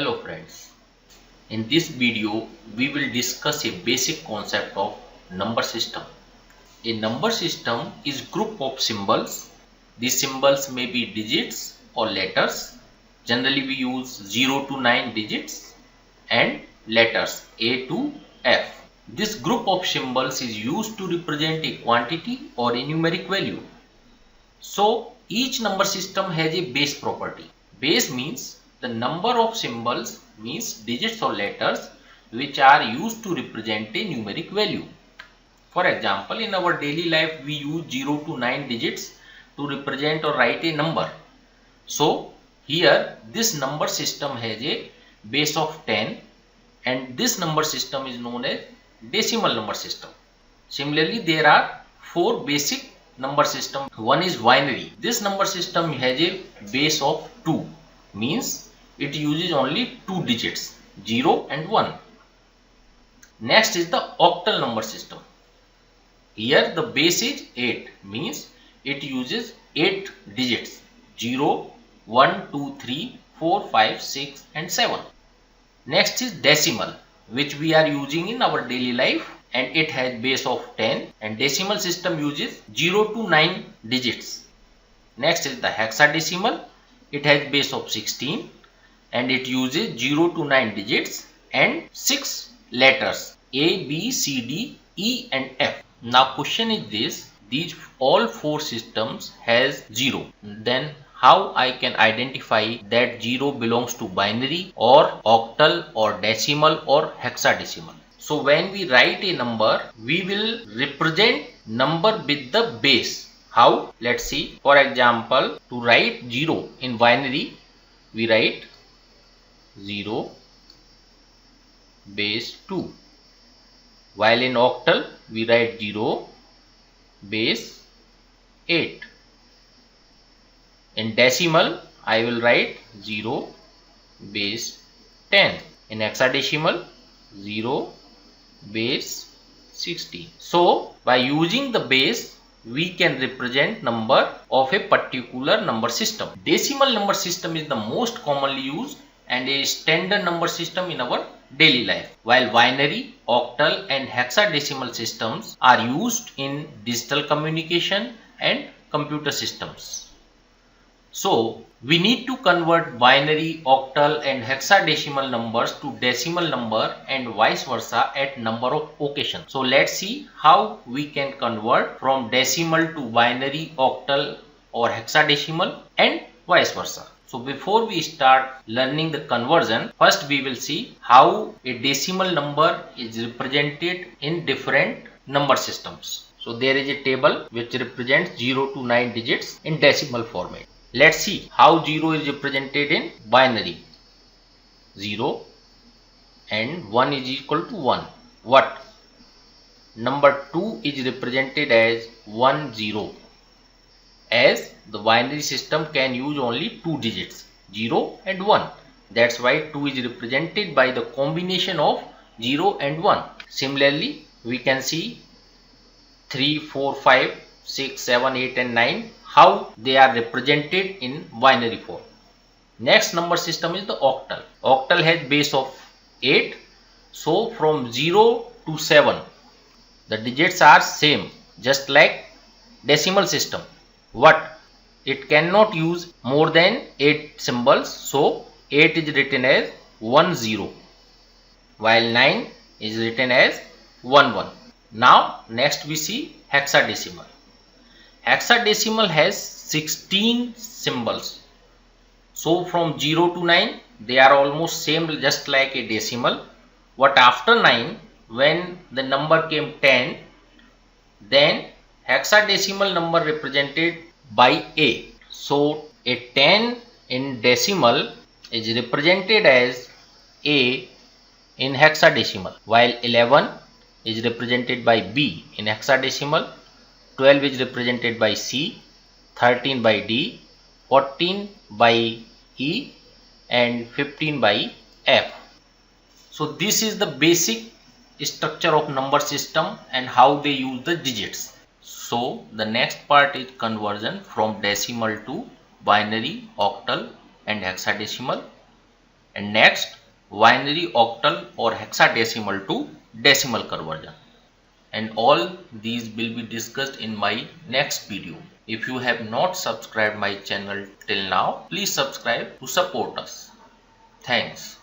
Hello friends, in this video we will discuss a basic concept of number system. A number system is group of symbols. These symbols may be digits or letters. Generally we use 0 to 9 digits and letters A to F. This group of symbols is used to represent a quantity or a numeric value. So each number system has a base property. Base means the number of symbols means digits or letters which are used to represent a numeric value. For example, in our daily life we use 0 to 9 digits to represent or write a number. So here this number system has a base of 10 and this number system is known as decimal number system. Similarly, there are four basic number system. One is binary. This number system has a base of 2, means it uses only 2 digits, 0 and 1. Next is the octal number system. Here the base is 8, means it uses 8 digits, 0, 1, 2, 3, 4, 5, 6 and 7. Next is decimal, which we are using in our daily life, and it has base of 10 and decimal system uses 0 to 9 digits. Next is the hexadecimal. It has base of 16 and it uses 0 to 9 digits and 6 letters A, B, C, D, E and F. Now question is this, these all four systems has 0. Then how I can identify that 0 belongs to binary or octal or decimal or hexadecimal? So when we write a number, we will represent number with the base. How? Let's see. For example, to write 0 in binary, we write 0 base 2. While in octal, we write 0 base 8. In decimal, I will write 0 base 10. In hexadecimal, 0 base 60. So by using the base, we can represent number of a particular number system. Decimal number system is the most commonly used and a standard number system in our daily life, while binary, octal and hexadecimal systems are used in digital communication and computer systems. So we need to convert binary, octal and hexadecimal numbers to decimal number and vice versa at number of occasions. So let's see how we can convert from decimal to binary, octal or hexadecimal and vice versa. So before we start learning the conversion, first we will see how a decimal number is represented in different number systems. So there is a table which represents 0 to 9 digits in decimal format. Let's see how 0 is represented in binary. 0 and 1 is equal to 1. What? Number 2 is represented as 1, 0. As the binary system can use only 2 digits, 0 and 1. That's why 2 is represented by the combination of 0 and 1. Similarly, we can see 3, 4, 5, 6, 7, 8 and 9. How they are represented in binary form. Next number system is the octal. Octal has base of 8. So from 0 to 7, the digits are same, just like decimal system. What? It cannot use more than 8 symbols. So 8 is written as 1, 0, while 9 is written as 1, 1. Now next we see hexadecimal. Hexadecimal has 16 symbols. So from 0 to 9, they are almost same, just like a decimal. But after 9, when the number came 10, then hexadecimal number represented by A. So a 10 in decimal is represented as A in hexadecimal, while 11 is represented by B in hexadecimal, 12 is represented by C, 13 by D, 14 by E and 15 by F. So this is the basic structure of number system and how they use the digits. So the next part is conversion from decimal to binary, octal and hexadecimal. and next binary, octal or hexadecimal to decimal conversion, and all these will be discussed in my next video. If you have not subscribed my channel till now, please subscribe to support us. Thanks.